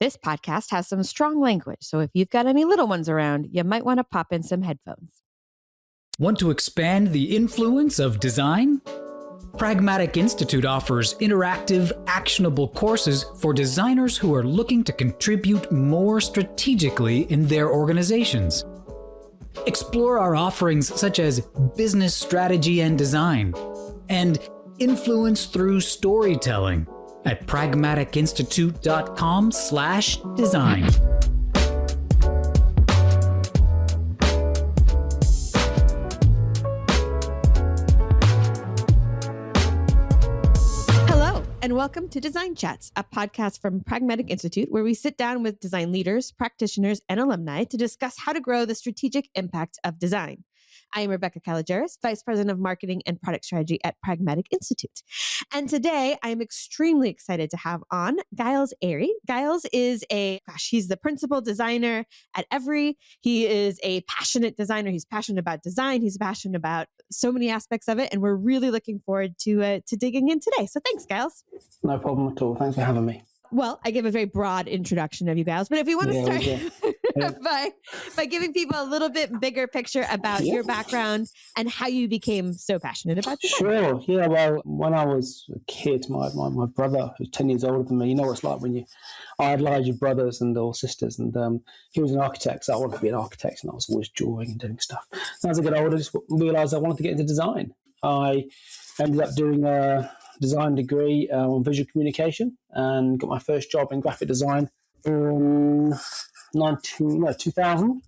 This podcast has some strong language, so if you've got any little ones around, you might want to pop in some headphones. Want to expand the influence of design? Pragmatic Institute offers interactive, actionable courses for designers who are looking to contribute more strategically in their organizations. Explore our offerings such as business strategy and design, and influence through storytelling at pragmaticinstitute.com/design. Hello, and welcome to Design Chats, a podcast from Pragmatic Institute, where we sit down with design leaders, practitioners, and alumni to discuss how to grow the strategic impact of design. I am Rebecca Kalogeris, Vice President of Marketing and Product Strategy at Pragmatic Institute. And today I am extremely excited to have on Giles Airey. Giles is he's the principal designer at Evri. He is a passionate designer. He's passionate about design. He's passionate about so many aspects of it. And we're really looking forward to digging in today. So thanks, Giles. No problem at all. Thanks for having me. Well, I gave a very broad introduction of you, Giles, but if you want to start by giving people a little bit bigger picture about your background and how you became so passionate about design. Sure. Yeah, well, when I was a kid, my brother, who's 10 years older than me, you know what it's like when you idolize your brothers or sisters, and he was an architect, so I wanted to be an architect, and I was always drawing and doing stuff. And as I got older, I just realized I wanted to get into design. I ended up doing a design degree on visual communication and got my first job in graphic design in 2000.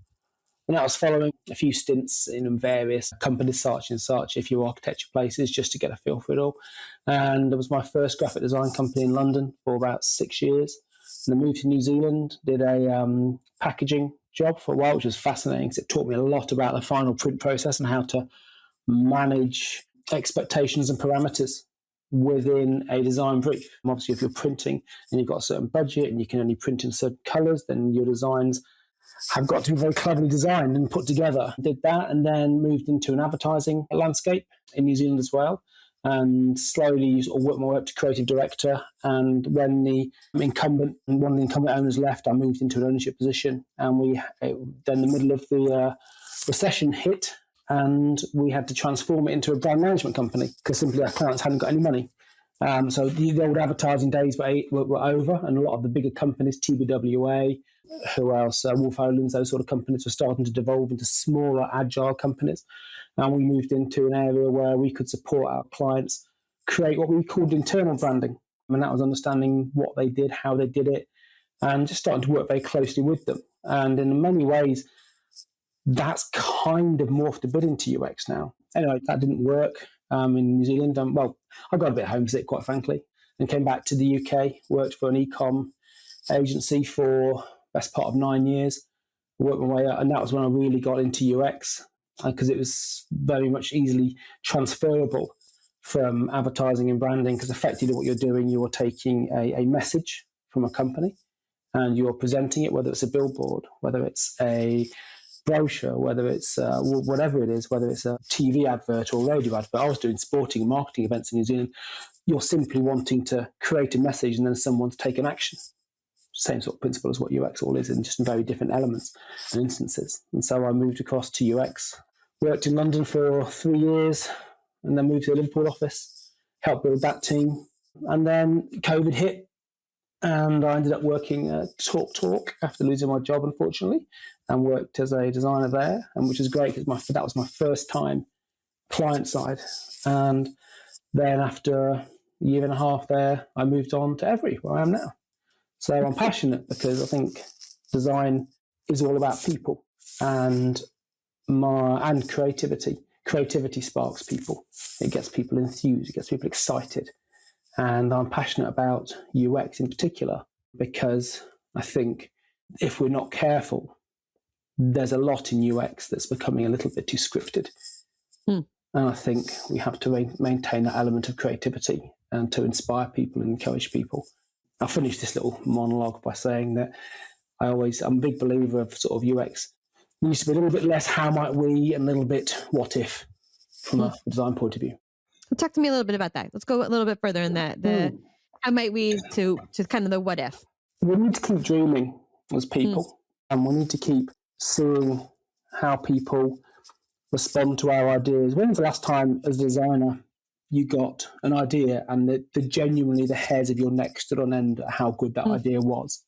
And that was following a few stints in various companies, such and such, a few architecture places, just to get a feel for it all. And it was my first graphic design company in London for about 6 years. And I moved to New Zealand, did a packaging job for a while, which was fascinating because it taught me a lot about the final print process and how to manage expectations and parameters within a design brief. Obviously, if you're printing and you've got a certain budget and you can only print in certain colours, then your designs have got to be very cleverly designed and put together. Did that and then moved into an advertising landscape in New Zealand as well, and slowly sort of worked my way up to creative director. And when one of the incumbent owners left, I moved into an ownership position, and then the middle of the recession hit, and we had to transform it into a brand management company because simply our clients hadn't got any money. So the old advertising days were over, and a lot of the bigger companies, TBWA, who else, Wolf Olins, those sort of companies were starting to devolve into smaller, agile companies. And we moved into an area where we could support our clients create what we called internal branding. And that was understanding what they did, how they did it, and just starting to work very closely with them. And in many ways, that's kind of morphed a bit into UX now. Anyway, that didn't work in New Zealand. I got a bit homesick, quite frankly, and came back to the UK, worked for an e-com agency for best part of 9 years, worked my way up, and that was when I really got into UX because it was very much easily transferable from advertising and branding, because effectively what you're doing, you're taking a message from a company and you're presenting it, whether it's a billboard, whether it's a brochure, whether it's whatever it is, whether it's a TV advert or radio advert. I was doing sporting and marketing events in New Zealand. You're simply wanting to create a message and then someone to take an action. Same sort of principle as what UX all is, and just in very different elements and instances. And so I moved across to UX, worked in London for 3 years, and then moved to the Liverpool office, helped build that team. And then COVID hit, and I ended up working at TalkTalk after losing my job, unfortunately, and worked as a designer there, and which is great because that was my first time client side. And then after a year and a half there, I moved on to Evri, where I am now. So I'm passionate because I think design is all about people and creativity. Creativity sparks people. It gets people enthused. It gets people excited. And I'm passionate about UX in particular because I think if we're not careful, there's a lot in UX that's becoming a little bit too scripted. And I think we have to maintain that element of creativity and to inspire people and encourage people. I'll finish this little monologue by saying that I'm a big believer of sort of UX. It used to be a little bit less how might we and a little bit what if from a design point of view. Well, talk to me a little bit about that. Let's go a little bit further in that. How might we to kind of the what if? we need to keep dreaming as people, and we need to keep seeing how people respond to our ideas. When was the last time, as a designer, you got an idea and the genuinely the hairs of your neck stood on end at how good that idea was?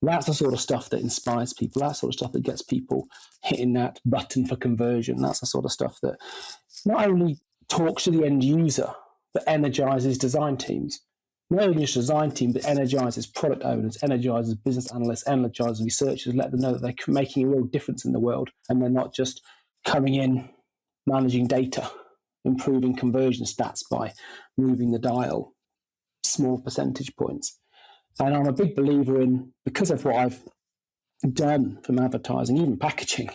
That's the sort of stuff that inspires people. That's the sort of stuff that gets people hitting that button for conversion. That's the sort of stuff that not only talks to the end user, but energizes design teams. Not only just design team, but energizes product owners, energizes business analysts, energizes researchers, let them know that they're making a real difference in the world, and they're not just coming in, managing data, improving conversion stats by moving the dial small percentage points. And I'm a big believer in, because of what I've done from advertising, even packaging,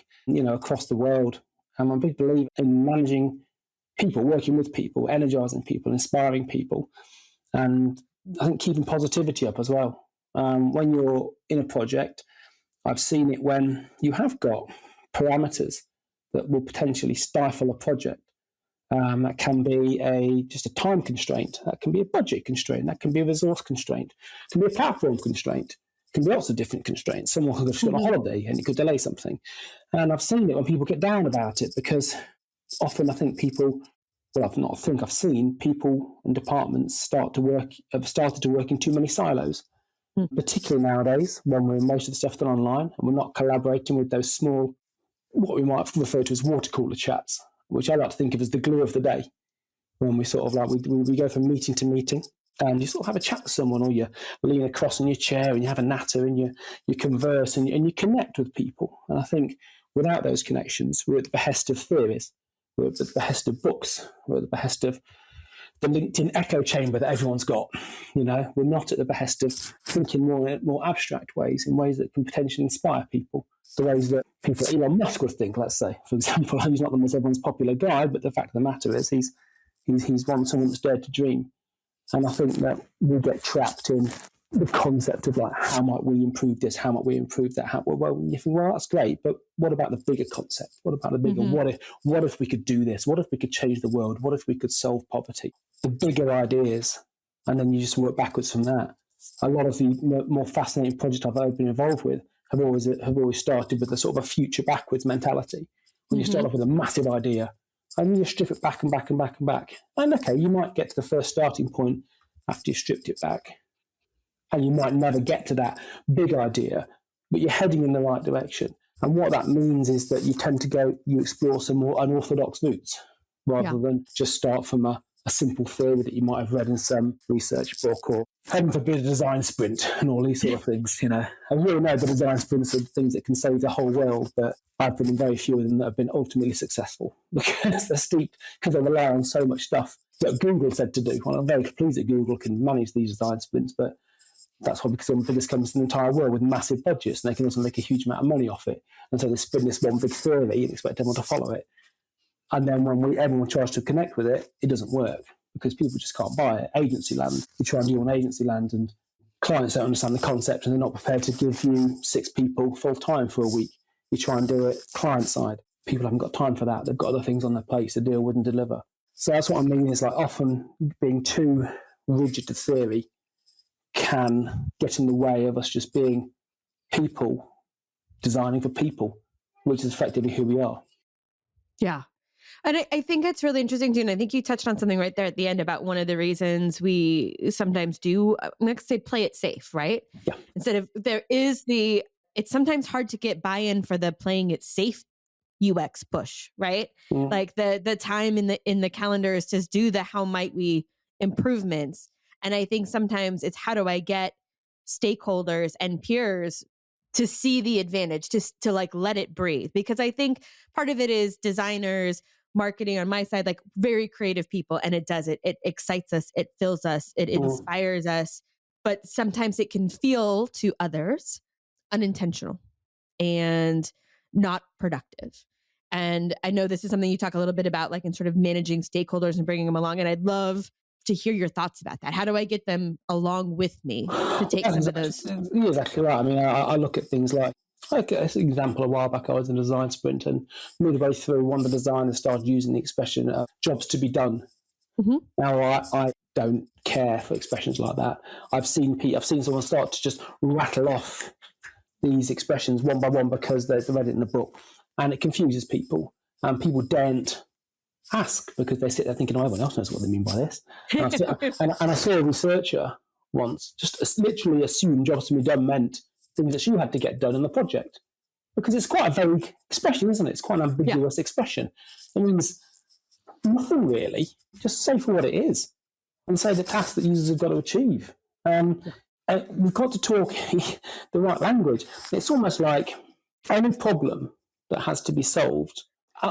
across the world, I'm a big believer in managing people, working with people, energizing people, inspiring people, and I think keeping positivity up as well. When you're in a project, I've seen it when you have got parameters that will potentially stifle a project. That can be just a time constraint. That can be a budget constraint. That can be a resource constraint. It can be a platform constraint. It can be lots of different constraints. Someone could have just gone on holiday and it could delay something. And I've seen it when people get down about it, because often I think people, I've seen people and departments have started to work in too many silos, particularly nowadays when most of the stuff's done online and we're not collaborating with those small, what we might refer to as water cooler chats, which I like to think of as the glue of the day, when we sort of we go from meeting to meeting and you sort of have a chat with someone, or you lean across in your chair and you have a natter and you converse and you connect with people. And I think without those connections, we're at the behest of theories, we're at the behest of books, we're at the behest of the LinkedIn echo chamber that everyone's got. We're not at the behest of thinking more abstract ways, in ways that can potentially inspire people. The ways that people, Elon Musk would think, let's say, for example. He's not the most everyone's popular guy, but the fact of the matter is he's someone that's dared to dream. And I think that we get trapped in the concept of how might we improve this, how might we improve that? You think, that's great, but what about the bigger concept? What about the bigger, what if we could do this? What if we could change the world? What if we could solve poverty? The bigger ideas, and then you just work backwards from that. A lot of the more fascinating projects I've been involved with have always started with a sort of a future backwards mentality. When you start off with a massive idea, and then you strip it back and back and back and back. And okay, you might get to the first starting point after you've stripped it back, and you might never get to that big idea, but you're heading in the right direction. And what that means is that you explore some more unorthodox routes, rather than just start from a simple theory that you might have read in some research book, or heaven forbid a design sprint and all these sort of things. I really know the design sprints are things that can save the whole world, but I've been in very few of them that have been ultimately successful, because they're steeped, because they rely on so much stuff that Google said to do. Well, I'm very pleased that Google can manage these design sprints, but that's probably because they're the biggest companies in the entire world with massive budgets, and they can also make a huge amount of money off it. And so they spin this one big theory and expect everyone to follow it. And then when everyone tries to connect with it, it doesn't work, because people just can't buy it. Agency land, you try and do on agency land, and clients don't understand the concept and they're not prepared to give you 6 people full time for a week. You try and do it client side. People haven't got time for that. They've got other things on their plates to deal with and deliver. So that's what I mean, is often being too rigid to theory can get in the way of us just being people, designing for people, which is effectively who we are. Yeah. And I think it's really interesting too. And I think you touched on something right there at the end about one of the reasons we sometimes do, I'm going to say, play it safe, right? Yeah. Instead of it's sometimes hard to get buy-in for the playing it safe UX push, right? Like the time in the calendar is to do the how might we improvements. And I think sometimes it's how do I get stakeholders and peers to see the advantage, to let it breathe. Because I think part of it is designers, marketing on my side, very creative people, and it does it. It excites us, it fills us, it inspires us. But sometimes it can feel to others unintentional and not productive. And I know this is something you talk a little bit about, in sort of managing stakeholders and bringing them along. And I'd love to hear your thoughts about that. How do I get them along with me to take some of those? You're exactly right. I mean, I look at things like an example, a while back, I was in a design sprint, and midway through, one of the designers started using the expression jobs to be done. Now, I don't care for expressions like that. I've seen someone start to just rattle off these expressions one by one because they've read it in the book, and it confuses people, and people don't ask because they sit there thinking, oh, everyone else knows what they mean by this. And I saw a researcher once just literally assume jobs to be done meant things that she had to get done in the project, because it's quite a vague expression, isn't it? It's quite an ambiguous expression. It means nothing really. Just say for what it is and say the task that users have got to achieve. We've got to talk the right language. It's almost like any problem that has to be solved.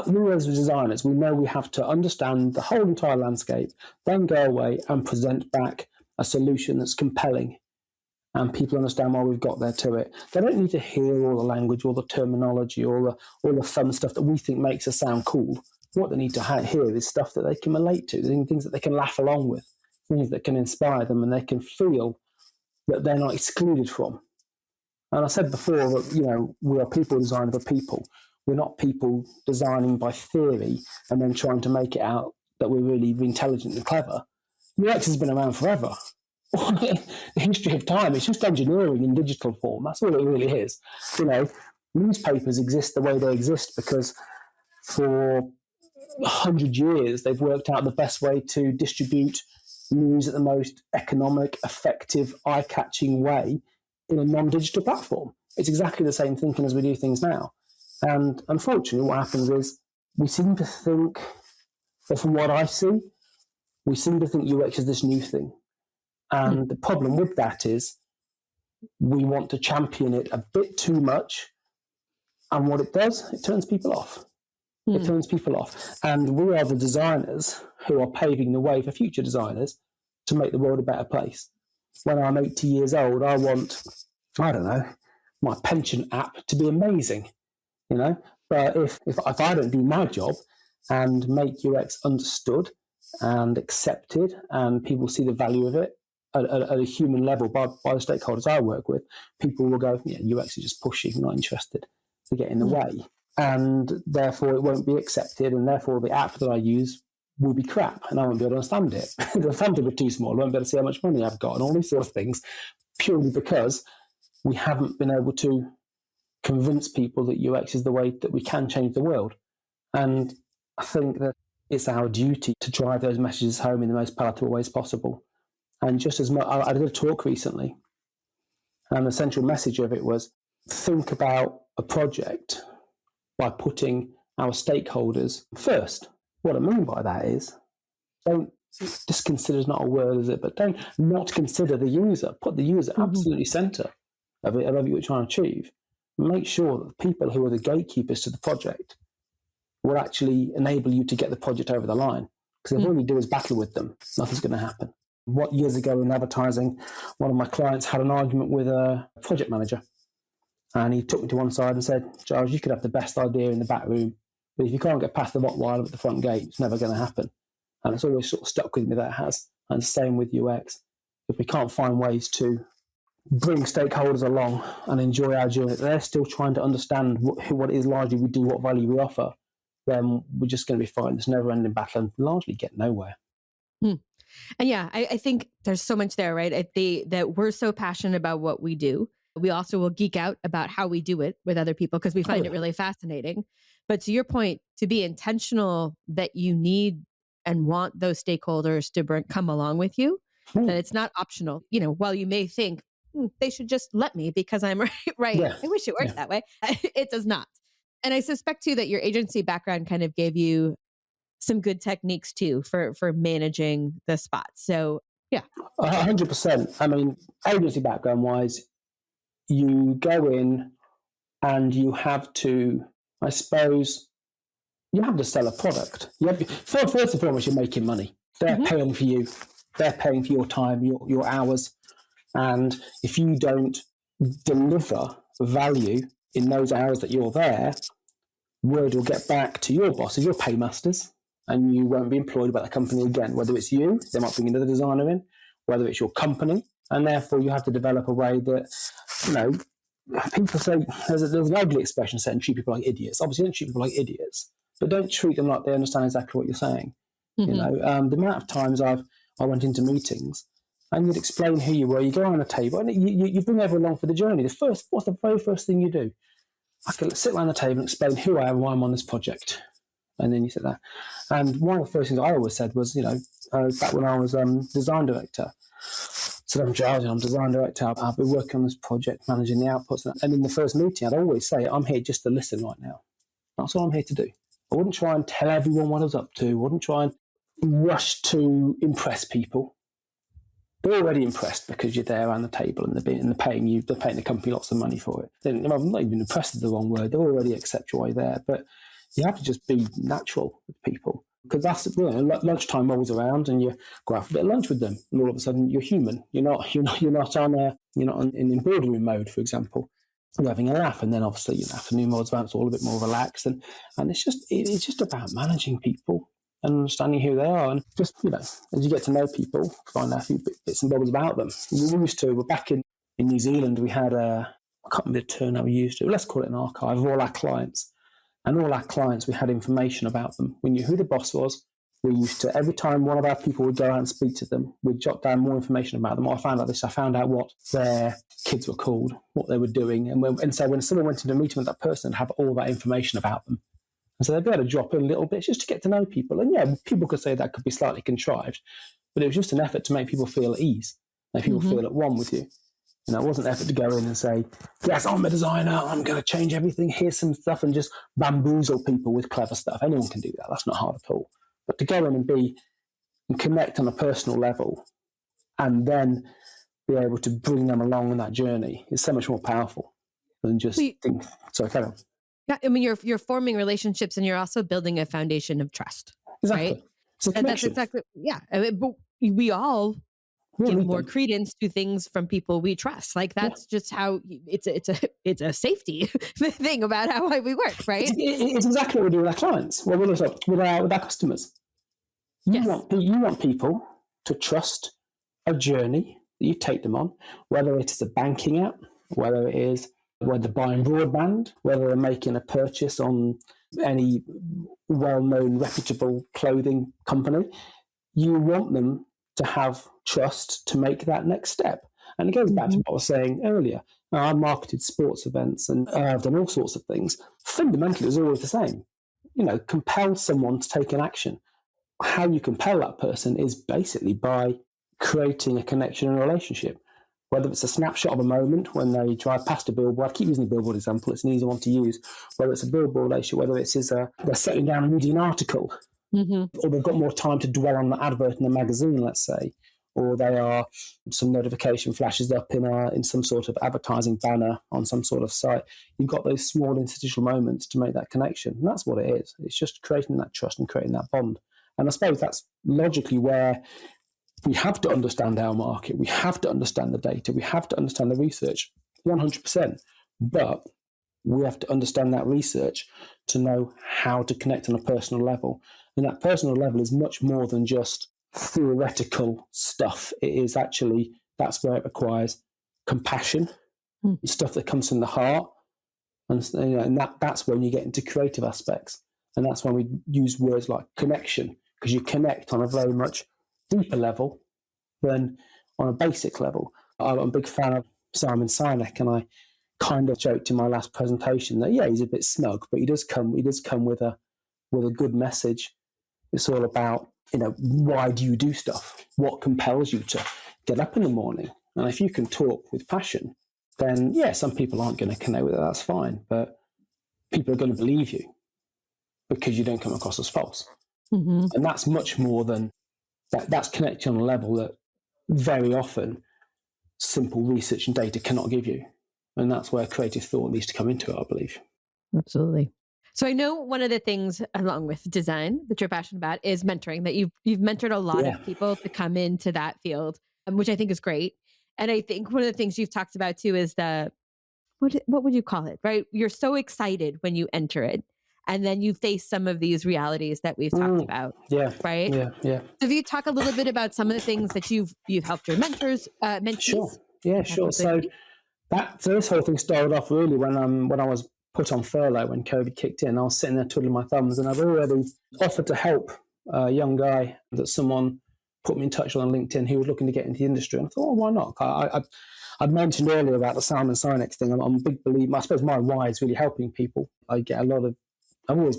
We as designers, we know we have to understand the whole entire landscape, then go away and present back a solution that's compelling, and people understand why we've got there to it. They don't need to hear all the language, all the terminology, all the fun stuff that we think makes us sound cool. What they need to hear is stuff that they can relate to, things that they can laugh along with, things that can inspire them, and they can feel that they're not excluded from. And I said before that, we are people designing for people. We're not people designing by theory and then trying to make it out that we're really intelligent and clever. UX has been around forever. The history of time, it's just engineering in digital form. That's all it really is. Newspapers exist the way they exist because for 100 years they've worked out the best way to distribute news at the most economic, effective, eye-catching way in a non-digital platform. It's exactly the same thinking as we do things now. And unfortunately, what happens is we seem to think, or from what I see, we seem to think UX is this new thing. And the problem with that is we want to champion it a bit too much. And what it does, it turns people off. It turns people off. And we are the designers who are paving the way for future designers to make the world a better place. When I'm 80 years old, I want, my pension app to be amazing, But if I don't do my job and make UX understood and accepted and people see the value of it at a human level by the stakeholders I work with, people will go, UX is just pushy, not interested, to get in the way. And therefore it won't be accepted, and therefore the app that I use will be crap and I won't be able to understand it. The font will be too small, I won't be able to see how much money I've got and all these sort of things, purely because we haven't been able to convince people that UX is the way that we can change the world. And I think that it's our duty to drive those messages home in the most palatable ways possible. And just as much, I did a talk recently, and the central message of it was, think about a project by putting our stakeholders first. What I mean by that is, don't just consider is not a word, is it? But don't not consider the user. Put the user absolutely centre of it, of what you're trying to achieve. Make sure that the people who are the gatekeepers to the project will actually enable you to get the project over the line. Because if all you do is battle with them, nothing's going to happen. Years ago in advertising, one of my clients had an argument with a project manager. And he took me to one side and said, Giles, you could have the best idea in the back room, but if you can't get past the Rottweiler at the front gate, it's never going to happen. And it's always sort of stuck with me that it has. And the same with UX. If we can't find ways to bring stakeholders along and enjoy our journey, they're still trying to understand what it is largely we do, what value we offer, then we're just going to be fighting this never-ending battle and largely get nowhere. And yeah, I think there's so much there, right? That we're so passionate about what we do. We also will geek out about how we do it with other people because we find it really fascinating. But to your point, to be intentional that you need and want those stakeholders to come along with you, that it's not optional. While you may think they should just let me because I'm right. Yeah. I wish it worked that way. It does not. And I suspect too that your agency background kind of gave you some good techniques too for managing the spots. So yeah. 100%. I mean, agency background wise, you go in and you have to, I suppose, you have to sell a product. First and foremost, you're making money. They're paying for you. They're paying for your time, your hours. And if you don't deliver value in those hours that you're there, word will get back to your bosses, your paymasters, and you won't be employed by the company again. Whether it's you, they might bring another designer in, whether it's your company, and therefore you have to develop a way that, people say, there's an ugly expression saying treat people like idiots. Obviously, don't treat people like idiots, but don't treat them like they understand exactly what you're saying. The amount of times I've I went into meetings, and you'd explain who you were. You go around a table, and you bring everyone along for the journey. What's the very first thing you do? I could sit around the table and explain who I am and why I'm on this project. And then you sit there. And one of the first things I always said was, back when I was design director, so I'm Giles, I'm design director, I've been working on this project, managing the outputs. And in the first meeting, I'd always say, I'm here just to listen right now. That's all I'm here to do. I wouldn't try and tell everyone what I was up to. I wouldn't try and rush to impress people. They're already impressed because you're there around the table and they're paying you, they're paying the company lots of money for it. I'm not even impressed is the wrong word. They already accept your way there. But you have to just be natural with people. Because that's, lunchtime rolls around and you go out for a bit of lunch with them, and all of a sudden you're human. You're not in boardroom mode, for example. You're having a laugh, and then obviously afternoon mode's around, it's all a bit more relaxed, and it's just about managing people and understanding who they are, and just as you get to know people, find out a few bits and bobs about them. We're back in New Zealand. We had I can't remember the term that we used. Let's call it an archive of all our clients. And all our clients, we had information about them. We knew who the boss was. We used to, every time one of our people would go out and speak to them, we'd jot down more information about them. I found out what their kids were called, what they were doing. And so when someone went into a meeting with that person, they'd have all that information about them. And so they'd be able to drop in a little bit just to get to know people. And yeah, people could say that could be slightly contrived, but it was just an effort to make people feel at ease, make people feel at one with you. It wasn't an effort to go in and say, yes, I'm a designer, I'm going to change everything, here's some stuff, and just bamboozle people with clever stuff. Anyone can do that. That's not hard at all. But to go in and connect on a personal level and then be able to bring them along on that journey is so much more powerful than just carry on. Yeah, I mean, you're forming relationships and you're also building a foundation of trust. Exactly. Right? And that's exactly, yeah. I mean, but we all give more credence to things from people we trust. Like that's just how it's a safety thing about how we work, right? It's exactly what we do with our clients. Well, with our customers. You want people to trust a journey that you take them on, whether it is a banking app, whether they're buying broadband, whether they're making a purchase on any well-known reputable clothing company. You want them to have trust to make that next step. And it goes back to what I was saying earlier. I marketed sports events and I've done all sorts of things. Fundamentally, it's always the same. Compel someone to take an action. How you compel that person is basically by creating a connection and a relationship. Whether it's a snapshot of a moment when they drive past a billboard, I keep using the billboard example, it's an easy one to use. Whether it's a billboard relationship, whether it's they're sitting down and reading an article, or they've got more time to dwell on the advert in a magazine, let's say, or some notification flashes up in some sort of advertising banner on some sort of site. You've got those small interstitial moments to make that connection. And that's what it is. It's just creating that trust and creating that bond. And I suppose that's logically where we have to understand our market. We have to understand the data. We have to understand the research, 100%. But we have to understand that research to know how to connect on a personal level. And that personal level is much more than just theoretical stuff. It is actually, that's where it requires compassion, stuff that comes from the heart. And that's when you get into creative aspects. And that's when we use words like connection, because you connect on a very much deeper level than on a basic level. I'm a big fan of Simon Sinek, and I kind of joked in my last presentation that, he's a bit smug, but he does come with a good message. It's all about, why do you do stuff? What compels you to get up in the morning? And if you can talk with passion, then some people aren't going to connect with it. That's fine. But people are going to believe you because you don't come across as false. And that's much more than that. That's connecting on a level that very often simple research and data cannot give you. And that's where creative thought needs to come into it, I believe. Absolutely. So I know one of the things along with design that you're passionate about is mentoring, that you've mentored a lot of people to come into that field, which I think is great. And I think one of the things you've talked about too is what would you call it, right? You're so excited when you enter it, and then you face some of these realities that we've talked about. Yeah. Right. Yeah. So if you talk a little bit about some of the things that you've helped your mentees. Sure. Yeah, sure. So this whole thing started off really when I was put on furlough when COVID kicked in. I was sitting there twiddling my thumbs, and I'd already offered to help a young guy that someone put me in touch on LinkedIn who was looking to get into the industry. And I thought, why not? I mentioned earlier about the Simon Sinek thing. I'm a big believer. I suppose my why is really helping people. I've always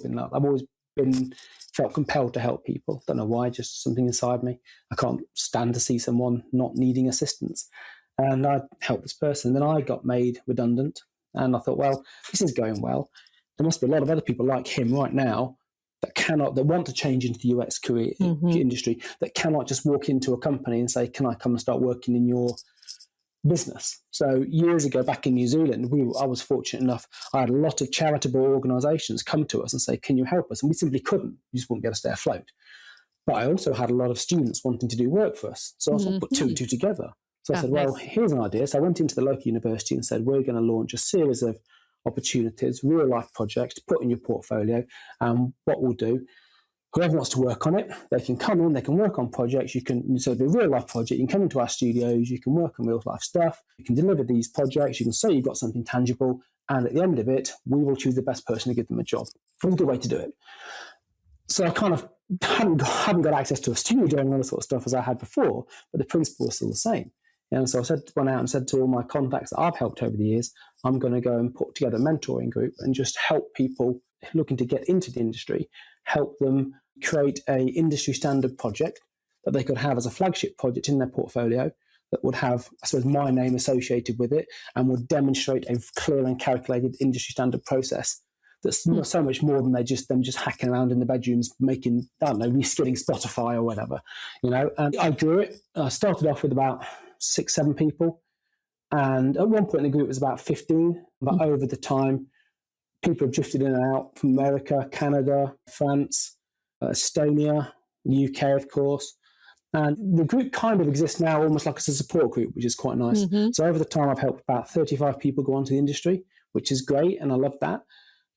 been felt compelled to help people. Don't know why, just something inside me. I can't stand to see someone not needing assistance. And I helped this person. Then I got made redundant. And I thought, well, this is going well. There must be a lot of other people like him right now that want to change into the UX career industry, that cannot just walk into a company and say, can I come and start working in your business? So years ago, back in New Zealand, I was fortunate enough, I had a lot of charitable organisations come to us and say, can you help us? And we simply couldn't. We just wouldn't be able to stay afloat. But I also had a lot of students wanting to do work for us. So I sort of put two and two together. So I said, well, here's an idea. So I went into the local university and said, we're going to launch a series of opportunities, real life projects to put in your portfolio. And what we'll do, whoever wants to work on it, they can come in, they can work on projects. So the real life project, you can come into our studios, you can work on real life stuff, you can deliver these projects, you can say you've got something tangible. And at the end of it, we will choose the best person to give them a job. It was a good way to do it. So I kind of haven't got access to a studio and all the sort of stuff as I had before, but the principle was still the same. And so I went out and said to all my contacts that I've helped over the years, I'm going to go and put together a mentoring group and just help people looking to get into the industry, help them create a industry standard project that they could have as a flagship project in their portfolio that would have, I suppose, my name associated with it and would demonstrate a clear and calculated industry standard process that's not so much more than them just hacking around in the bedrooms making, I don't know, reskilling Spotify or whatever, And I grew it. I started off with about 6-7 people. And at one point in the group it was about 15. But over the time, people have drifted in and out from America, Canada, France, Estonia, UK, of course. And the group kind of exists now almost like as a support group, which is quite nice. So over the time, I've helped about 35 people go onto the industry, which is great. And I love that.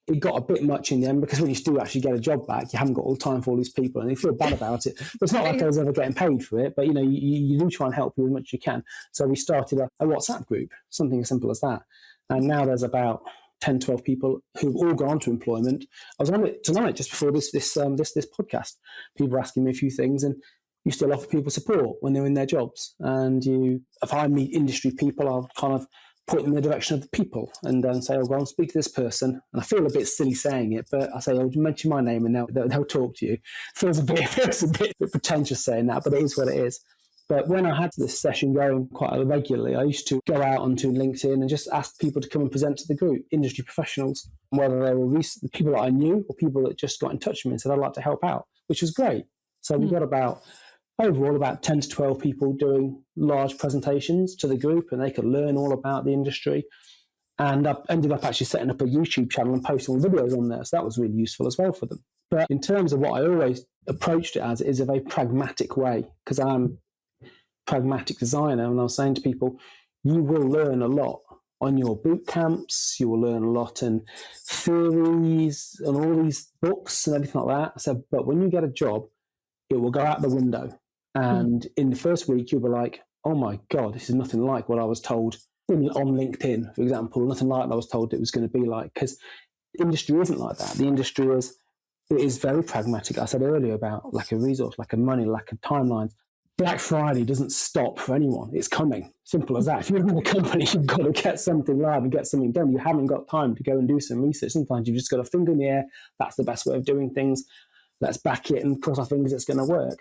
It got a bit much in the end because when you do actually get a job back, you haven't got all the time for all these people and you feel bad about it. But it's not like I was ever getting paid for it, but you do try and help people as much as you can. So we started a WhatsApp group, something as simple as that. And now there's about 10, 12 people who've all gone on to employment. I was on it tonight just before this podcast. People were asking me a few things and you still offer people support when they're in their jobs. And if I meet industry people, I'll kind of point them in the direction of the people and then say, go and speak to this person. And I feel a bit silly saying it, but I say, mention my name and they'll talk to you. It feels a bit pretentious saying that, but it is what it is. But when I had this session going quite regularly, I used to go out onto LinkedIn and just ask people to come and present to the group, industry professionals, whether they were people that I knew or people that just got in touch with me and said, I'd like to help out, which was great. So we got overall about 10 to 12 people doing large presentations to the group and they could learn all about the industry. And I ended up actually setting up a YouTube channel and posting videos on there. So that was really useful as well for them. But in terms of what I always approached it as, it is a very pragmatic way because I'm a pragmatic designer. And I was saying to people, you will learn a lot on your boot camps. You will learn a lot in theories and all these books and everything like that. I said, but when you get a job, it will go out the window. And in the first week, you'll be like, oh my God, this is nothing like what I was told on LinkedIn, for example, nothing like what I was told it was going to be like, because the industry isn't like that. The industry is very pragmatic. I said earlier about lack of resource, lack of money, lack of timelines. Black Friday doesn't stop for anyone. It's coming. Simple as that. If you're in a company, you've got to get something live and get something done. You haven't got time to go and do some research. Sometimes you've just got a finger in the air. That's the best way of doing things. Let's back it and cross our fingers it's going to work.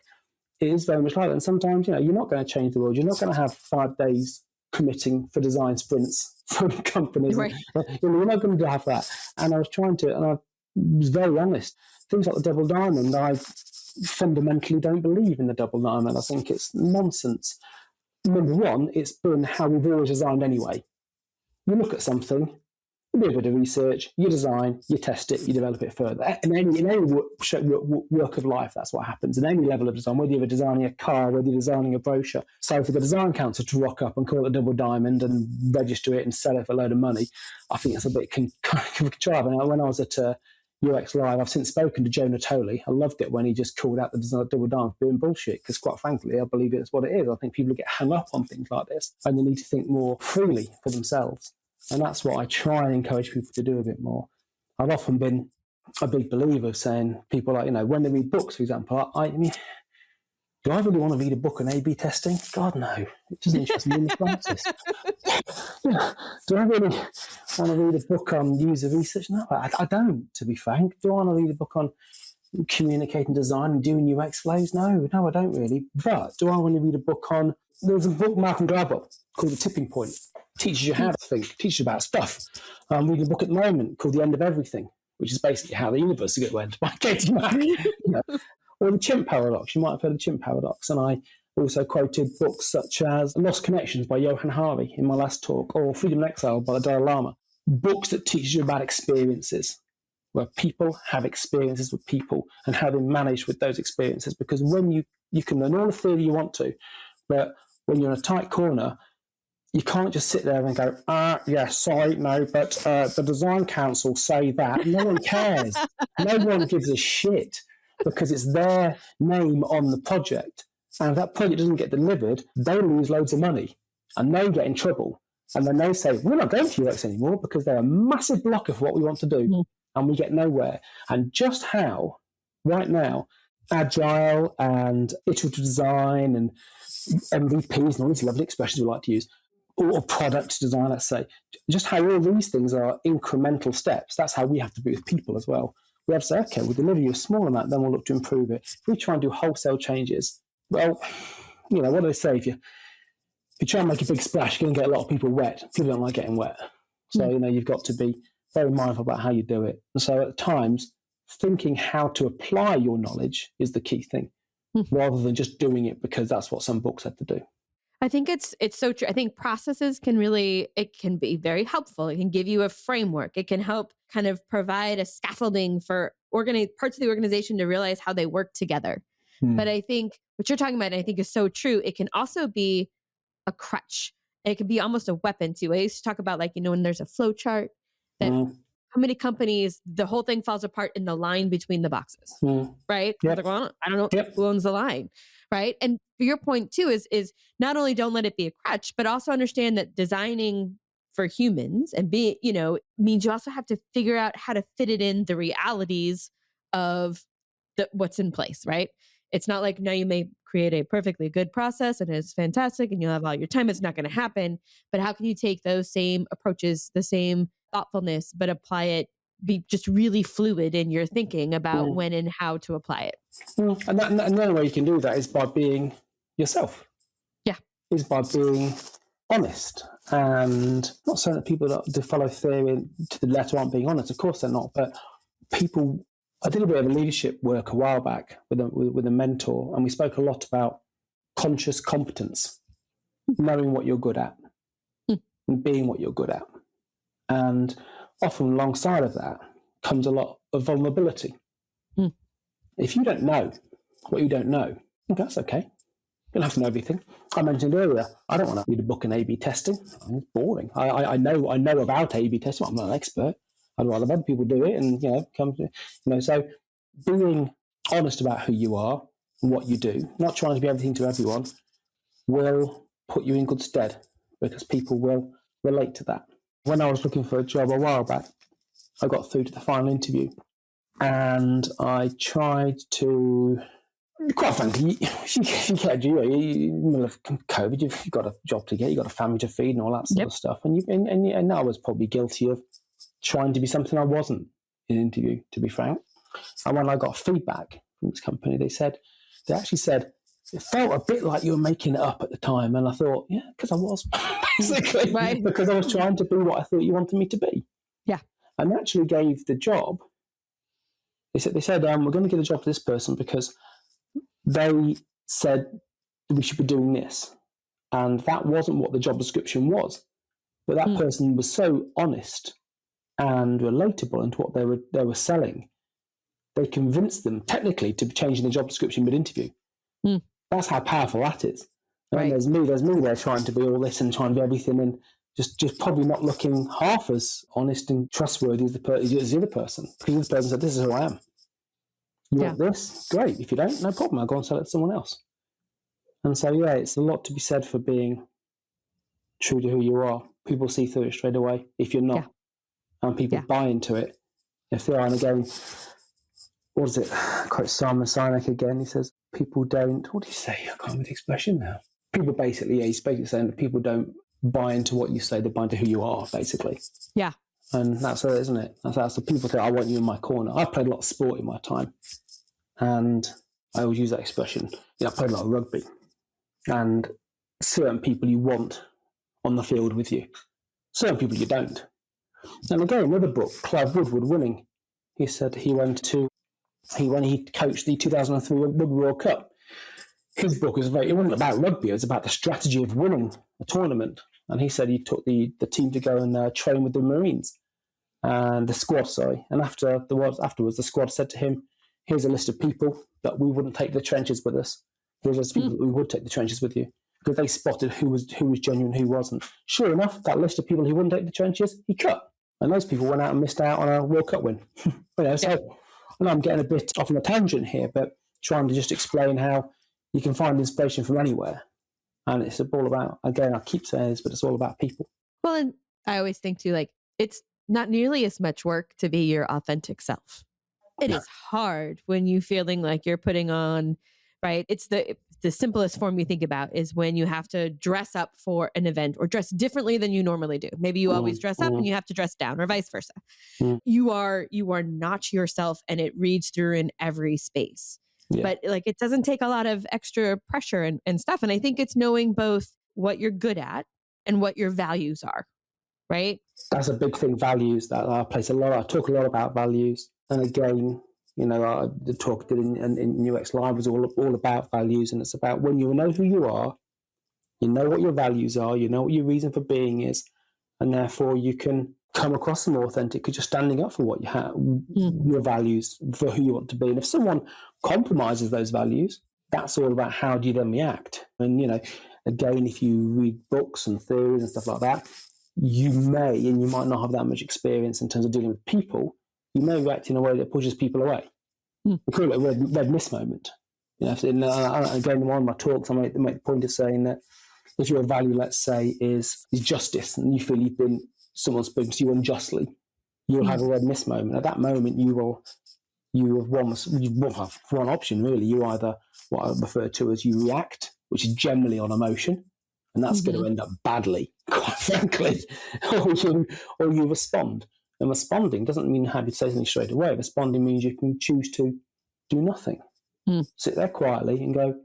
It is very much like that. And sometimes, you're not going to change the world. You're not going to have 5 days committing for design sprints from companies. Right. You're not going to have that. And I was and I was very honest. Things like the double diamond, I fundamentally don't believe in the double diamond. I think it's nonsense. Number one, it's been how we've always designed anyway. You look at something, you do a bit of research, you design, you test it, you develop it further. In any work of life, that's what happens. In any level of design, whether you're designing a car, whether you're designing a brochure. So for the design council to rock up and call it a double diamond and register it and sell it for a load of money, I think that's a bit contriving. When I was at UX Live, I've since spoken to Joe Natoli. I loved it when he just called out the design double diamond for being bullshit, because quite frankly, I believe it's what it is. I think people get hung up on things like this and they need to think more freely for themselves. And that's what I try and encourage people to do a bit more. I've often been a big believer of saying people like, when they read books, for example, Do I really want to read a book on A/B testing? God, no. It doesn't interest me in the slightest. Yeah. Do I really want to read a book on user research? No, I don't, to be frank. Do I want to read a book on communicating design and doing UX flows? No, I don't really. But do I want to read a book on... There's a book, Malcolm Gladwell, called The Tipping Point. Teaches you how to think, teaches you about stuff. I'm reading a book at the moment called The End of Everything, which is basically how the universe is going to end by Katie Mack. Or The Chimp Paradox. You might have heard of The Chimp Paradox. And I also quoted books such as Lost Connections by Johan Hari in my last talk, or Freedom and Exile by the Dalai Lama. Books that teach you about experiences, where people have experiences with people and how they manage with those experiences. Because when you can learn all the theory you want to, but when you're in a tight corner, you can't just sit there and go, yeah, sorry, no, but the design council say that. No one cares. No one gives a shit, because it's their name on the project. And if that project doesn't get delivered, they lose loads of money and they get in trouble. And then they say, we're not going to UX anymore because they're a massive blocker for what we want to do. And we get nowhere. And just how, right now, agile and iterative design and MVPs and all these lovely expressions we like to use, or product design, let's say, just how all these things are incremental steps. That's how we have to be with people as well. We have to say, okay, we'll deliver you a small amount, then we'll look to improve it. If we try and do wholesale changes, well, what do they say? If you try and make a big splash, you're going to get a lot of people wet. People don't like getting wet. So, you've got to be very mindful about how you do it. And so at times, thinking how to apply your knowledge is the key thing, rather than just doing it because that's what some books had to do. I think it's so true. I think processes can be very helpful. It can give you a framework. It can help kind of provide a scaffolding for parts of the organization to realize how they work together. But I think what you're talking about, I think, is so true. It can also be a crutch. And it can be almost a weapon too. I used to talk about when there's a flow chart, that how many companies, the whole thing falls apart in the line between the boxes, right? Yep. Like, well, I don't know who owns the line, right? And your point too is not only don't let it be a crutch, but also understand that designing for humans and means you also have to figure out how to fit it in the realities of what's in place, right? It's not like now you may create a perfectly good process and it's fantastic and you'll have all your time. It's not going to happen. But how can you take those same approaches, the same thoughtfulness, but apply it, be just really fluid in your thinking about when and how to apply it? And another way you can do that is by being yourself. Yeah. Is by being honest. And not saying that people that follow theory to the letter aren't being honest. Of course they're not. But people... I did a bit of leadership work a while back with a mentor, and we spoke a lot about conscious competence, knowing what you're good at and being what you're good at. And often alongside of that comes a lot of vulnerability. If you don't know what you don't know, that's okay. You don't have to know everything. I mentioned earlier, I don't want to read a book on A/B testing. It's boring. I know about A/B testing. I'm not an expert. I'd rather other people do it and, so being honest about who you are and what you do, not trying to be everything to everyone, will put you in good stead because people will relate to that. When I was looking for a job a while back, I got through to the final interview and I tried to, quite frankly, she kept you, in the middle of COVID, you've got a job to get, you've got a family to feed and all that sort of stuff. And I was probably guilty of trying to be something I wasn't in an interview, to be frank. And when I got feedback from this company, they actually said, it felt a bit like you were making it up at the time. And I thought, yeah, because I was, basically. Right. Because I was trying to be what I thought you wanted me to be. Yeah. And they actually gave the job. They said, we're going to give the job to this person because they said we should be doing this. And that wasn't what the job description was. But that person was so honest and relatable into what they were selling, they convinced them technically to be changing the job description mid-interview. That's how powerful that is. And there's me there trying to be all this and trying to be everything and just probably not looking half as honest and trustworthy as the other person. Because the other person said, this is who I am. You want this? Great. If you don't, no problem. I'll go and sell it to someone else. And so, it's a lot to be said for being true to who you are. People see through it straight away if you're not. And people buy into it. If they are, and again, what is it? I quote Simon Sinek again. He says, people don't, what do you say? I can't remember the expression now. People basically, he's basically saying that people don't buy into what you say, they buy into who you are, basically. Yeah. And that's it, isn't it? That's the people say, I want you in my corner. I played a lot of sport in my time. And I always use that expression. I played a lot of rugby. And certain people you want on the field with you. Certain people you don't. And again, another book, Clive Woodward, Winning. He said he coached the 2003 Rugby World Cup. His book it wasn't about rugby, it was about the strategy of winning a tournament. And he said he took the team to go and train with the Marines, and the squad, And afterwards, the squad said to him, here's a list of people that we wouldn't take the trenches with us. Here's a list of people that we would take the trenches with you. Because they spotted who was genuine, who wasn't. Sure enough, that list of people who wouldn't take the trenches, he cut. And those people went out and missed out on a World Cup win. So I know I'm getting a bit off on a tangent here, but trying to just explain how you can find inspiration from anywhere. And it's all about, again, I keep saying this, but it's all about people. Well, and I always think too, like, it's not nearly as much work to be your authentic self. It is hard when you're feeling like you're putting on, right? It's the simplest form you think about is when you have to dress up for an event or dress differently than you normally do. Maybe you always dress up and you have to dress down, or vice versa. You are not yourself, and it reads through in every space. Yeah. But like, it doesn't take a lot of extra pressure and stuff. And I think it's knowing both what you're good at and what your values are, right? That's a big thing, values. That I talk a lot about values. And again, the talk in UX Live was all about values. And it's about when you know who you are, you know what your values are, you know what your reason for being is, and therefore you can come across more authentic because you're standing up for what you have, your values, for who you want to be. And if someone compromises those values, that's all about how do you then react. And, again, if you read books and theories and stuff like that, you may, and you might not have that much experience in terms of dealing with people, you may react in a way that pushes people away. We call it a red mist moment. Again, in one of my talks, I make the point of saying that if your value, let's say, is justice, and you feel someone's spoken to you unjustly, you'll have a red mist moment. At that moment, you will have one option, really. You either, what I refer to as, you react, which is generally on emotion, and that's going to end up badly, quite frankly, or you respond. And responding doesn't mean you have to say something straight away. Responding means you can choose to do nothing. Sit there quietly and go,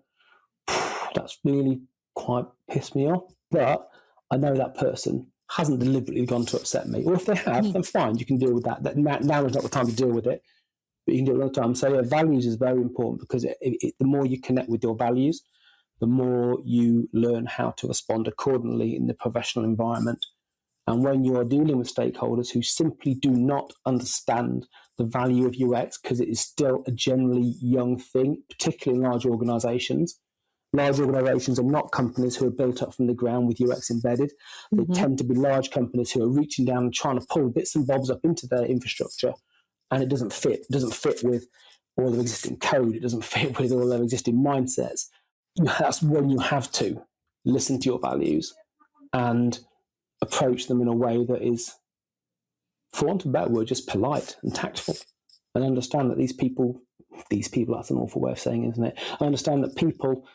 that's really quite pissed me off. But I know that person hasn't deliberately gone to upset me. Or if they have, then fine, you can deal with that. Now is not the time to deal with it, but you can do it another time. So values is very important because the more you connect with your values, the more you learn how to respond accordingly in the professional environment. And when you are dealing with stakeholders who simply do not understand the value of UX, because it is still a generally young thing, particularly in large organizations. Large organizations are not companies who are built up from the ground with UX embedded. They tend to be large companies who are reaching down and trying to pull bits and bobs up into their infrastructure, and it doesn't fit. It doesn't fit with all their existing code. It doesn't fit with all their existing mindsets. That's when you have to listen to your values and approach them in a way that is, for want of a better word, just polite and tactful, and understand that these people, that's an awful way of saying it, isn't it? I understand that people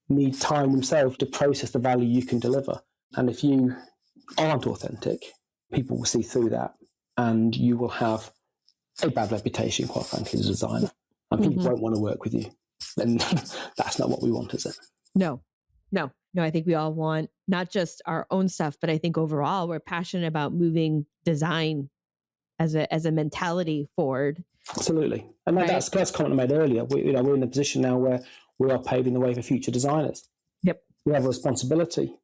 need time themselves to process the value you can deliver. And if you aren't authentic, people will see through that, and you will have a bad reputation, quite frankly, as a designer. And people won't want to work with you. And that's not what we want, is it? No. I think we all want not just our own stuff, but I think overall we're passionate about moving design as a mentality forward. Absolutely. And that's the comment I made earlier. We're in a position now where we are paving the way for future designers. Yep. We have a responsibility.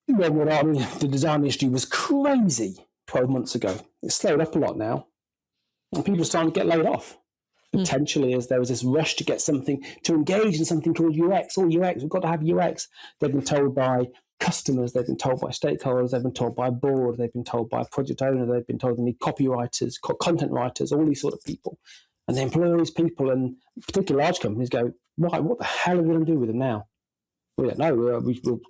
The design industry was crazy 12 months ago. It's slowed up a lot now. And people are starting to get laid off. Potentially, as there was this rush to get something, to engage in something called UX. UX, we've got to have UX. They've been told by customers, they've been told by stakeholders, they've been told by a board, they've been told by a project owner, they've been told they need copywriters, content writers, all these sort of people. And they employ all these people, and particularly large companies go, right, what the hell are we going to do with them now? We don't know. We're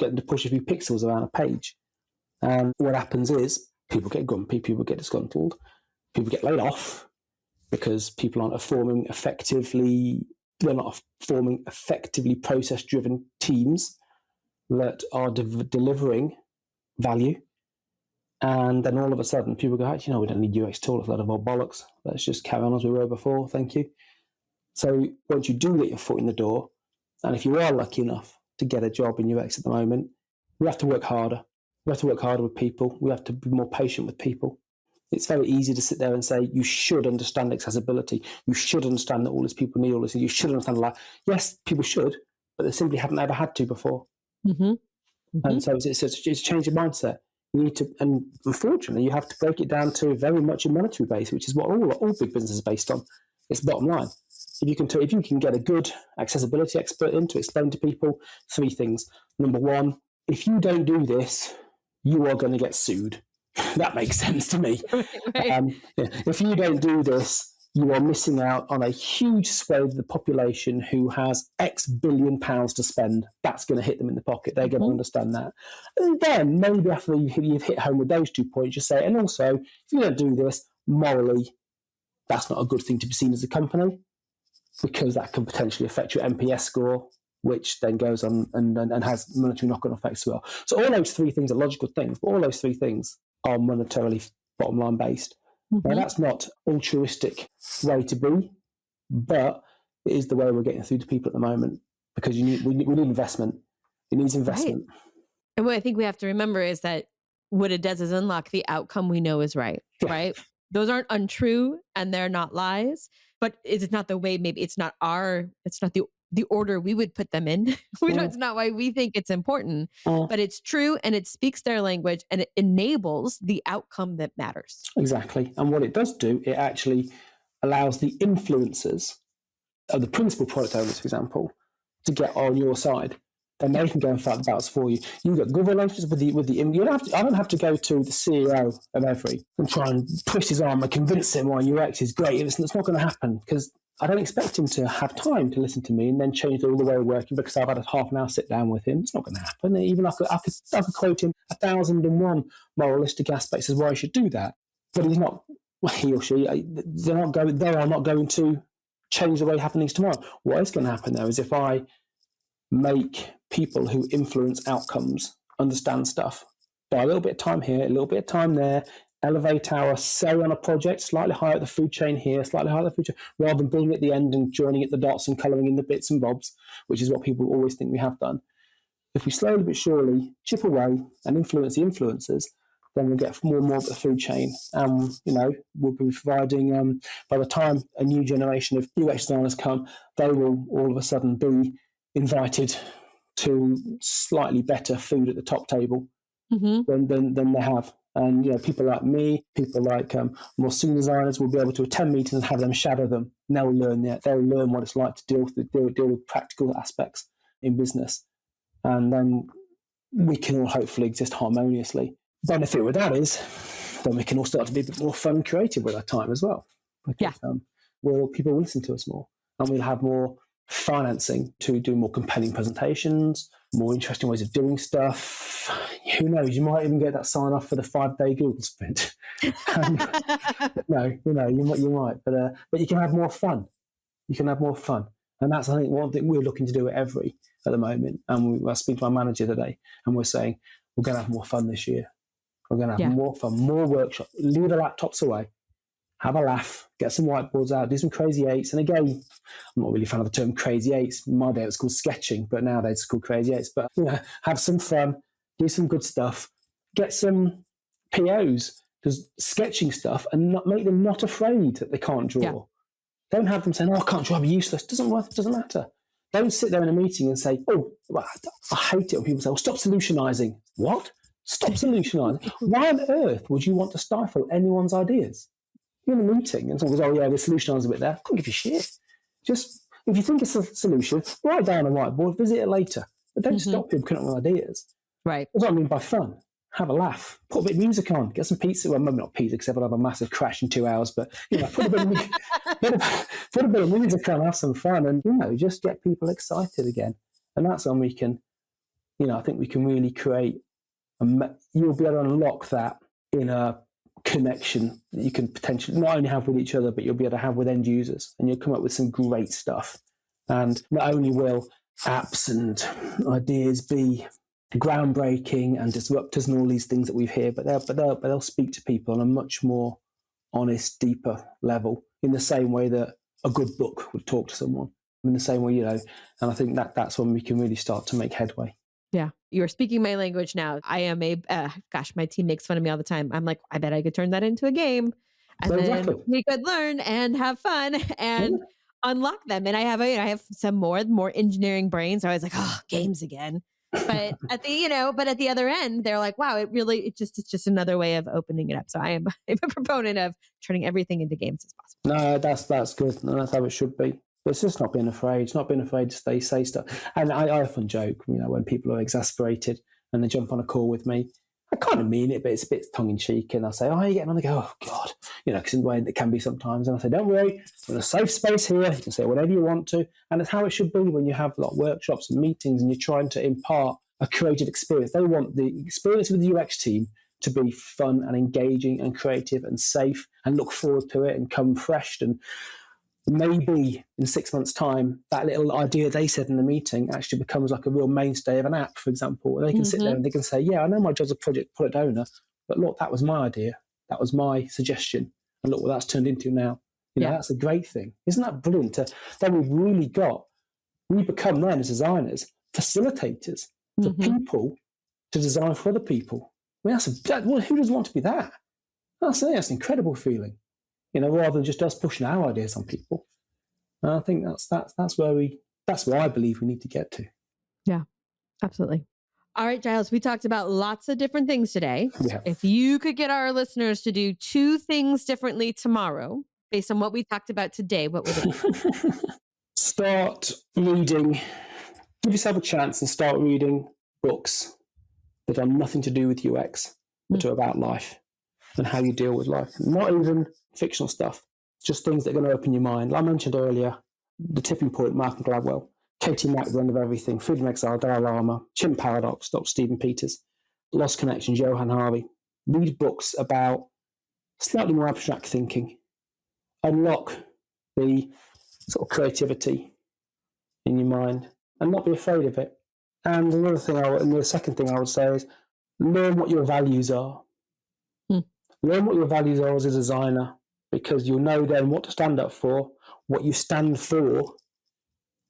getting to push a few pixels around a page. And what happens is people get grumpy, people get disgruntled, people get laid off, because people aren't performing effectively we're not forming effectively process-driven teams that are delivering value. And then all of a sudden, people go, actually, no, we don't need UX tool. It's a lot of old bollocks. Let's just carry on as we were before. Thank you. So once you do get your foot in the door, and if you are lucky enough to get a job in UX at the moment, we have to work harder. We have to work harder with people. We have to be more patient with people. It's very easy to sit there and say, you should understand accessibility. You should understand that all these people need all this. You should understand that. Yes, people should, but they simply haven't ever had to before. Mm-hmm. Mm-hmm. And so it's a change of mindset. You need to, and unfortunately, you have to break it down to very much a monetary base, which is what all big business is based on. It's bottom line. If you can get a good accessibility expert in to explain to people 3 things. Number 1, if you don't do this, you are going to get sued. That makes sense to me. Right. If you don't do this, you are missing out on a huge swathe of the population who has X billion pounds to spend. That's going to hit them in the pocket. They're going to understand that. And then maybe after you've hit home with those 2 points, you say, and also, if you don't do this, morally, that's not a good thing to be seen as a company, because that can potentially affect your NPS score, which then goes on and has monetary knock-on effects as well. So all those 3 things are logical things, but all those 3 things are monetarily bottom line based. Mm-hmm. Now, that's not altruistic way to be, but it is the way we're getting through to people at the moment, because we need investment. It needs investment. Right. And what I think we have to remember is that what it does is unlock the outcome we know is right, right? Those aren't untrue and they're not lies, but it's not the way, maybe it's not the order we would put them in. It's not why we think it's important, but it's true and it speaks their language and it enables the outcome that matters. Exactly. And what it does do, it actually allows the influencers of the principal product owners, for example, to get on your side. Then they can go and fight the battles for you. You've got good relations with the I don't have to go to the CEO of Evri and try and twist his arm and convince him why UX is great. It's not going to happen, because I don't expect him to have time to listen to me and then change all the way of working because I've had a half an hour sit down with him. It's not going to happen. Even I could quote him 1,001 moralistic aspects as why I should do that. But he's not, he or she, they are not going to change the way happenings tomorrow. What is going to happen, though, is if I make people who influence outcomes understand stuff by a little bit of time here, a little bit of time there, elevate our say on a project slightly higher up the food chain here, slightly higher up the food chain, rather than being at the end and joining at the dots and colouring in the bits and bobs, which is what people always think we have done. If we slowly but surely chip away and influence the influencers, then we'll get more and more of the food chain. We'll be providing, by the time a new generation of UX designers come, they will all of a sudden be invited to slightly better food at the top table than they have. And people like me, people like more senior designers will be able to attend meetings and have them shadow them. And they'll learn that. They'll learn what it's like to deal with practical aspects in business. And then we can all hopefully exist harmoniously. Benefit with that is then we can all start to be a bit more fun and creative with our time as well. Because, people will listen to us more, and we'll have more financing to do more compelling presentations, more interesting ways of doing stuff. Who knows? You might even get that sign off for the 5-day Google sprint. You might, but you can have more fun. You can have more fun, and that's, I think, one thing we're looking to do at Evri at the moment. And I speak to my manager today, and we're saying we're going to have more fun this year. We're going to have more fun, more workshops. Leave the laptops away. Have a laugh, get some whiteboards out, do some crazy eights. And again, I'm not really a fan of the term crazy eights. In my day it was called sketching, but nowadays it's called crazy eights. But have some fun, do some good stuff, get some POs, because sketching stuff, and make them not afraid that they can't draw. Yeah. Don't have them saying, I can't draw, I'm useless. Doesn't matter. Don't sit there in a meeting and say, I hate it when people say, stop solutionizing. What? Stop solutionizing. Why on earth would you want to stifle anyone's ideas? You're in a meeting and someone goes, we're solutionizing a bit there. I couldn't give you shit. Just, if you think it's a solution, write down on a whiteboard, visit it later. But don't stop people coming up with ideas. Right. That's what I mean by fun. Have a laugh. Put a bit of music on. Get some pizza. Well, maybe not pizza, because I'll have a massive crash in 2 hours. But put a bit of music on. Have some fun, and just get people excited again. And that's when we can, I think we can really create. You'll be able to unlock that in a connection that you can potentially not only have with each other, but you'll be able to have with end users, and you'll come up with some great stuff. And not only will apps and ideas be groundbreaking and disruptors and all these things that we've heard, but they'll speak to people on a much more honest, deeper level, in the same way that a good book would talk to someone, in the same way, and I think that's when we can really start to make headway. Yeah. You're speaking my language now. I am my team makes fun of me all the time. I'm like, I bet I could turn that into a game. And then we could learn and have fun and unlock them. And I have some more engineering brains. So I was like, oh, games again. But at the other end, they're like, wow, it's just another way of opening it up. So I'm a proponent of turning everything into games as possible. No, that's good. No, that's how it should be. But it's just not being afraid. It's not being afraid to say stuff. And I often joke, when people are exasperated and they jump on a call with me, I kind of mean it, but it's a bit tongue in cheek. And I say, "Oh, you getting on?" They go, "Oh God," because in the way it can be sometimes. And I say, "Don't worry, we're in a safe space here. You can say whatever you want to." And it's how it should be when you have workshops and meetings and you're trying to impart a creative experience. They want the experience with the UX team to be fun and engaging and creative and safe, and look forward to it and come fresh. And maybe in 6 months' time, that little idea they said in the meeting actually becomes like a real mainstay of an app, for example. And they can sit there and they can say, "Yeah, I know my job's a product owner, but look, that was my idea. That was my suggestion. And look what that's turned into now." That's a great thing. Isn't that brilliant? Then we become then as designers, facilitators for people to design for other people. I mean, who doesn't want to be that? That's an incredible feeling. Rather than just us pushing our ideas on people. And I think that's where I believe we need to get to. Yeah, absolutely. All right, Giles, we talked about lots of different things today. Yeah. If you could get our listeners to do 2 things differently tomorrow, based on what we talked about today, what would it be? Start reading. Give yourself a chance and start reading books that have nothing to do with UX, but are about life and how you deal with life. Not even fictional stuff, just things that are going to open your mind. Like I mentioned earlier, The Tipping Point, Malcolm Gladwell, Katie Mack, The End of Everything, Freedom Exile, Dalai Lama, Chimp Paradox, Dr. Stephen Peters, Lost Connections, Johan Harvey. Read books about slightly more abstract thinking. Unlock the sort of creativity in your mind and not be afraid of it. And the second thing I would say is learn what your values are. Learn what your values are as a designer, because you'll know then what to stand up for, what you stand for,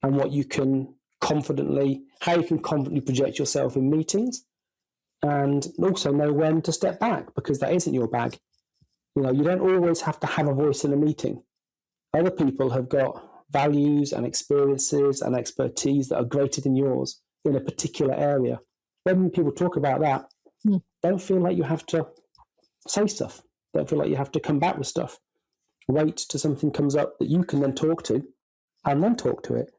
and how you can confidently project yourself in meetings, and also know when to step back, because that isn't your bag. You don't always have to have a voice in a meeting. Other people have got values and experiences and expertise that are greater than yours in a particular area. When people talk about that, don't feel like you have to say stuff. Don't feel like you have to come back with stuff. Wait till something comes up that you can then talk to, and then talk to it.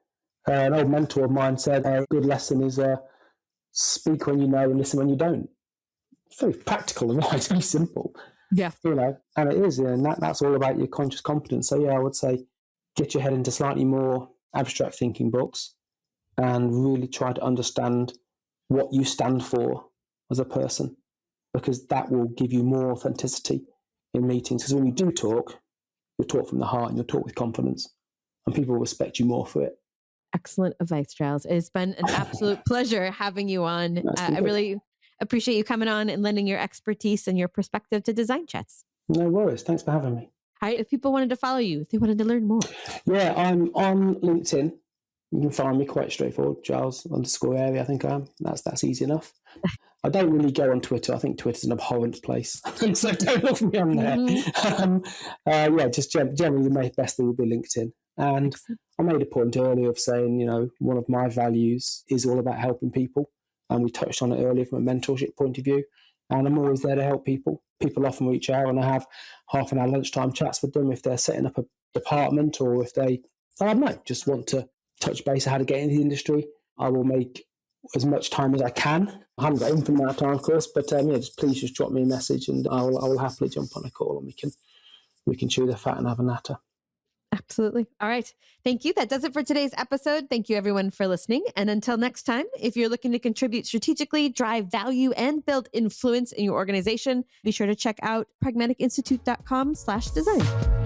An old mentor of mine said a good lesson is speak when you know and listen when you don't. It's very practical and right, very simple. Yeah. And it is, and that's all about your conscious competence. So I would say get your head into slightly more abstract thinking books and really try to understand what you stand for as a person, because that will give you more authenticity in meetings. Because when you do talk, you'll talk from the heart and you'll talk with confidence, and people will respect you more for it. Excellent advice, Giles. It's been an absolute pleasure having you on. I really appreciate you coming on and lending your expertise and your perspective to Design Chats. No worries. Thanks for having me. All right, if people wanted to follow you, if they wanted to learn more. Yeah, I'm on LinkedIn. You can find me quite straightforward, Giles_Airey, I think I am. That's easy enough. I don't really go on Twitter. I think Twitter's an abhorrent place. So don't look for me on there. Just generally the best thing would be LinkedIn. And I made a point earlier of saying, one of my values is all about helping people. And we touched on it earlier from a mentorship point of view. And I'm always there to help people. People often reach out and I have half an hour lunchtime chats with them if they're setting up a department, or if they, just want to touch base on how to get into the industry. I will make as much time as I can. I haven't got infinite amount of time, of course, but please just drop me a message and I will happily jump on a call and we can chew the fat and have a natter. Absolutely. All right. Thank you. That does it for today's episode. Thank you everyone for listening. And until next time, if you're looking to contribute strategically, drive value, and build influence in your organization, be sure to check out pragmaticinstitute.com/design.